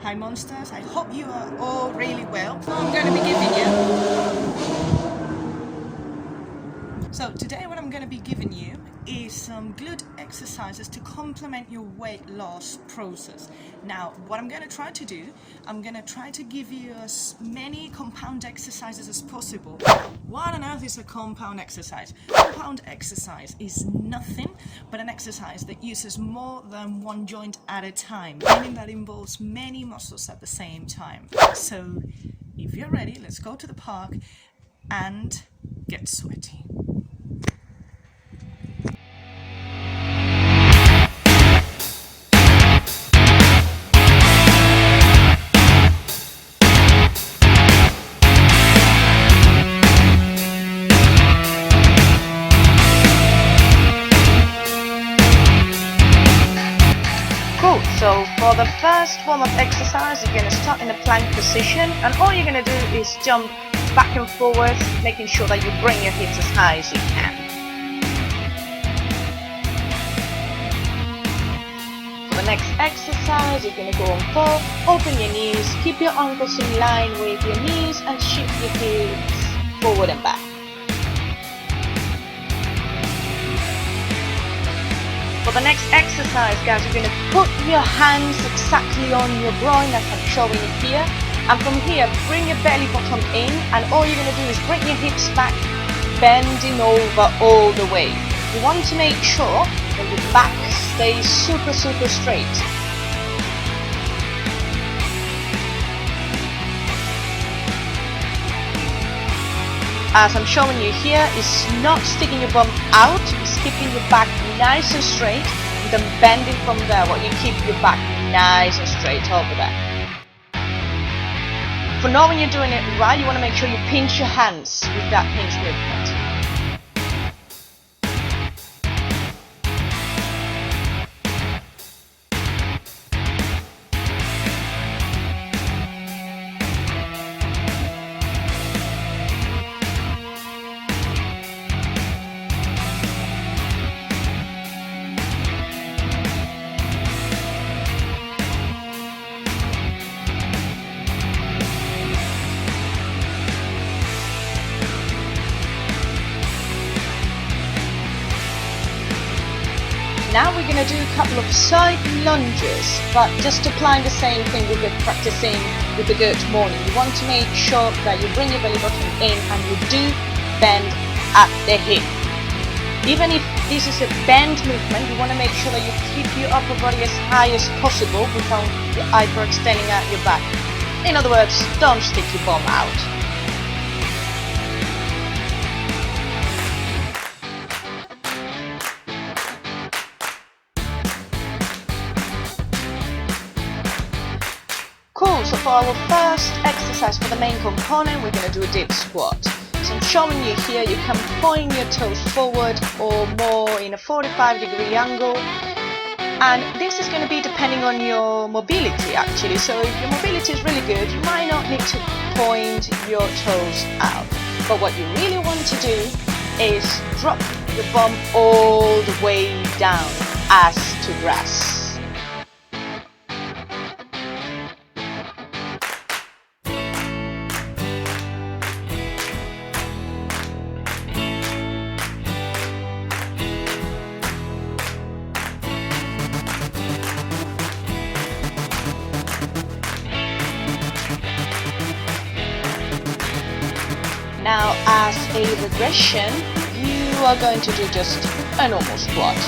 Hi monsters, I hope you are all really well. I'm going to be giving you. So today what I'm going to be giving you is some glute exercises to complement your weight loss process. Now what I'm going to try to do, I'm going to try to give you as many compound exercises as possible. What on earth is a compound exercise? Compound exercise is nothing but an exercise that uses more than one joint at a time, meaning that involves many muscles at the same time. So if you're ready, let's go to the park and get sweaty. Cool, so for the first warm-up exercise, you're going to start in a plank position, and all you're going to do is jump back and forward, making sure that you bring your hips as high as you can. For the next exercise, you're going to go on 4, open your knees, keep your ankles in line with your knees, and shift your hips forward and back. For the next exercise, guys, you're going to put your hands exactly on your groin as I'm showing you here, and from here bring your belly button in, and all you're going to do is bring your hips back, bending over all the way. You want to make sure that your back stays super straight. As I'm showing you here, it's not sticking your bum out, it's keeping your back nice and straight, and then bending from there while you keep your back nice and straight over there. For now, when you're doing it right, you want to make sure you pinch your hands with that pinch movement. Now we're going to do a couple of side lunges, but just applying the same thing we've been practicing with the Good Morning. You want to make sure that you bring your belly button in and you do bend at the hip. Even if this is a bend movement, you want to make sure that you keep your upper body as high as possible without hyperextending out your back. In other words, don't stick your bum out. Cool, so for our first exercise for the main component, we're going to do a dip squat. So I'm showing you here, you can point your toes forward or more in a 45-degree angle. And this is going to be depending on your mobility actually. So if your mobility is really good, you might not need to point your toes out. But what you really want to do is drop your bum all the way down as to grass. Now, as a regression, you are going to do just a normal squat,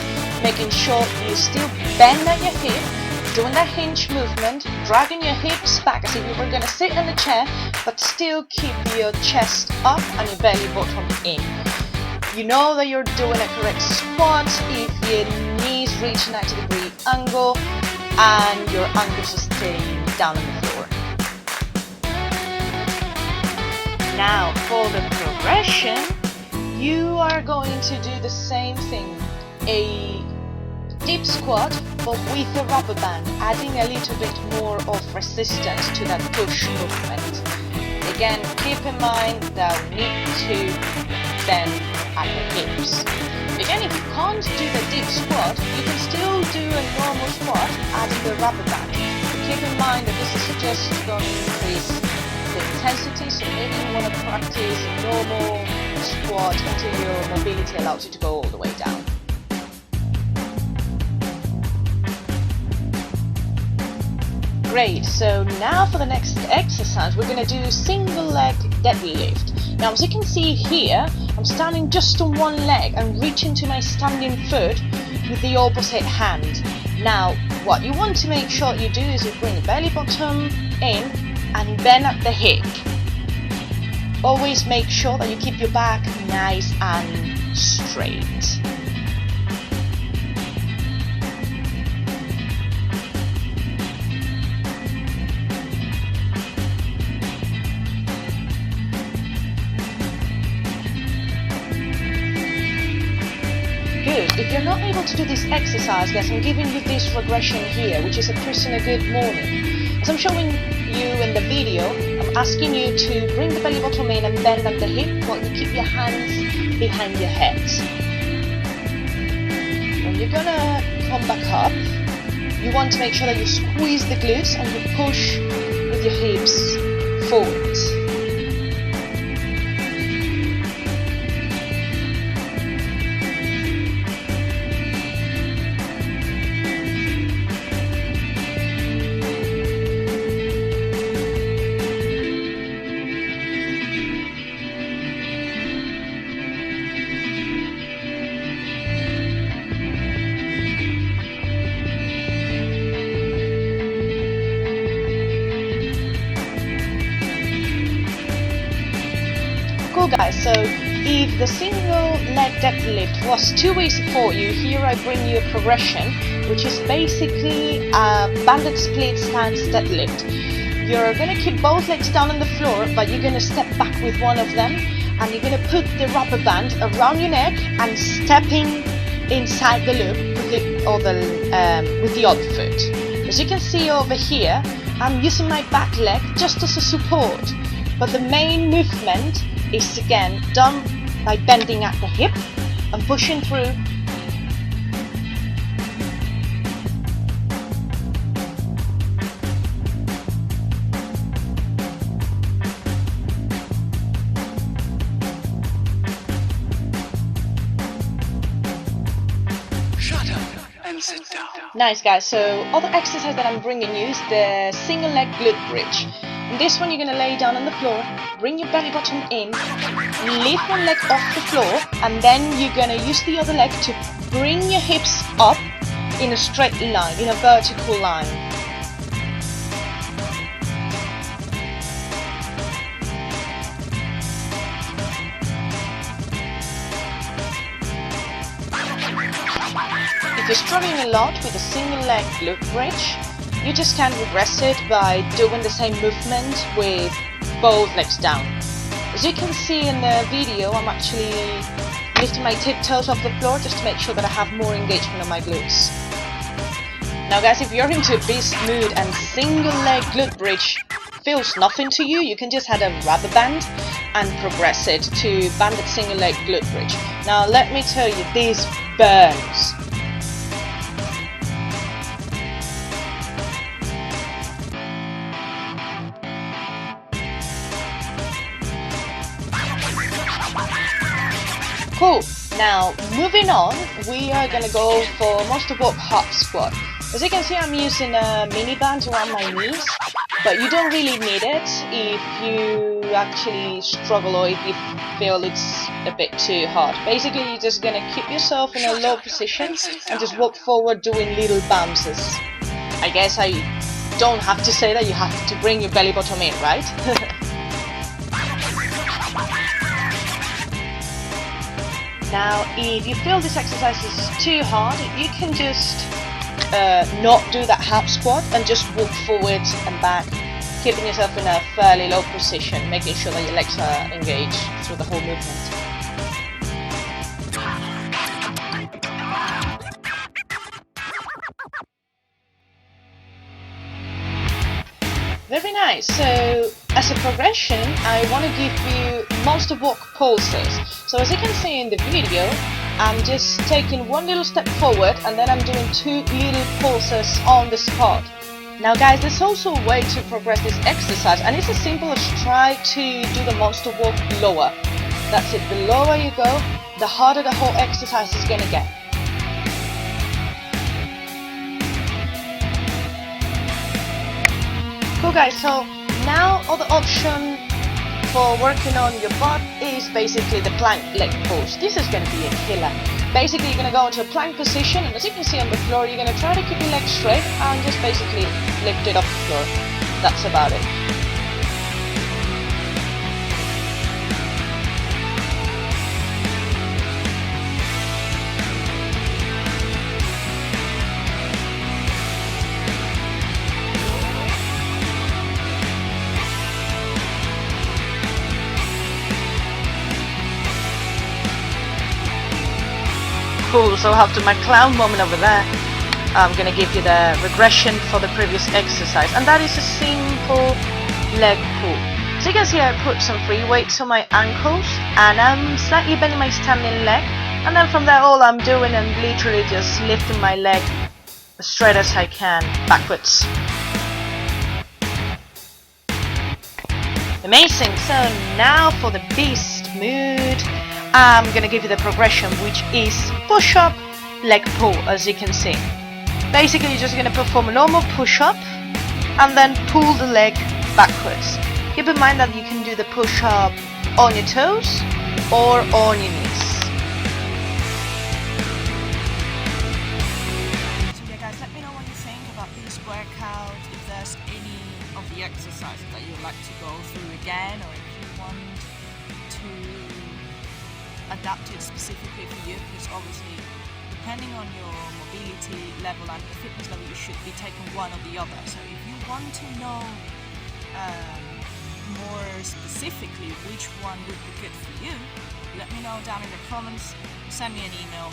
making sure you still bend at your hip, doing that hinge movement, dragging your hips back as if you were going to sit in the chair, but still keep your chest up and your belly button in. You know that you're doing a correct squat if your knees reach 90-degree angle and your ankles are staying down on the floor. Now for the progression, you are going to do the same thing, a dip squat but with a rubber band, adding a little bit more of resistance to that push movement. Again, keep in mind that we need to bend at the hips. Again, if you can't do the deep squat, you can still do a normal squat adding the rubber band. keep in mind that this is just going to increase the intensity, so maybe you want to practice a normal squat until your mobility allows you to go all the way down. Great, so now for the next exercise we're going to do single leg deadlift. Now as you can see here, I'm standing just on one leg and reaching to my standing foot with the opposite hand. Now what you want to make sure you do is you bring the belly button in and bend at the hip. Always make sure that you keep your back nice and straight. Good. If you're not able to do this exercise, guys, I'm giving you this regression here, which is a prisoner good morning. As I'm showing you in the video, I'm asking you to bring the belly button in and bend at the hip while you keep your hands behind your head. When you're gonna come back up, you want to make sure that you squeeze the glutes and you push with your hips forward. Cool guys, so if the single leg deadlift was too easy for you, here I bring you a progression, which is basically a banded split stance deadlift. You're going to keep both legs down on the floor, but you're going to step back with one of them, and you're going to put the rubber band around your neck and stepping inside the loop with the other foot. As you can see over here, I'm using my back leg just as a support, but the main movement is again done by bending at the hip and pushing through. Shut up and sit down. Nice guys, so other exercise that I'm bringing you is the single leg glute bridge. In this one, you're going to lay down on the floor, bring your belly button in, lift one leg off the floor, and then you're going to use the other leg to bring your hips up in a straight line, in a vertical line. If you're struggling a lot with a single leg glute bridge, you just can regress it by doing the same movement with both legs down. As you can see in the video, I'm actually lifting my tiptoes off the floor just to make sure that I have more engagement on my glutes. Now guys, if you're into this mood and single leg glute bridge feels nothing to you, you can just add a rubber band and progress it to banded single leg glute bridge. Now let me tell you, this burns. Cool. Now moving on, we are gonna go for monster walk half squat. As you can see, I'm using a mini band around my knees, but you don't really need it if you actually struggle or if you feel it's a bit too hard. Basically, you're just gonna keep yourself in a low position and just walk forward doing little bounces. I guess I don't have to say that you have to bring your belly button in, right? Now, if you feel this exercise is too hard, you can just not do that half squat and just walk forward and back, keeping yourself in a fairly low position, making sure that your legs are engaged through the whole movement. Very nice. So as a progression, I want to give you monster walk pulses. So as you can see in the video, I'm just taking one little step forward and then I'm doing two little pulses on the spot. Now guys, there's also a way to progress this exercise, and it's as simple as try to do the monster walk lower. That's it, the lower you go, the harder the whole exercise is gonna get. Cool guys, so now other option for working on your butt is basically the plank leg pose. This is gonna be a killer. Basically you're gonna go into a plank position, and as you can see on the floor, you're gonna try to keep your legs straight and just basically lift it off the floor. That's about it. Cool, so after my clown moment over there, I'm gonna give you the regression for the previous exercise, and that is a simple leg pull. So you can see I put some free weights on my ankles, and I'm slightly bending my standing leg, and then from there all I'm doing and literally just lifting my leg as straight as I can backwards. Amazing, so now for the beast mood, I'm gonna give you the progression, which is push up, leg pull, as you can see. Basically you're just gonna perform a normal push up and then pull the leg backwards. Keep in mind that you can do the push up on your toes or on your knees. So yeah guys, let me know what you think about this workout, if there's any of the exercises that you'd like to go through again, or if you want to adapt it specifically for you, because obviously depending on your mobility level and the fitness level you should be taking one or the other. So if you want to know more specifically which one would be good for you, let me know down in the comments, send me an email,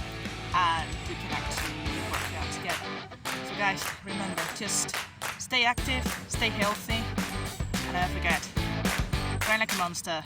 and we can actually work it out together. So guys, remember, just stay active, stay healthy, and don't forget, train like a monster.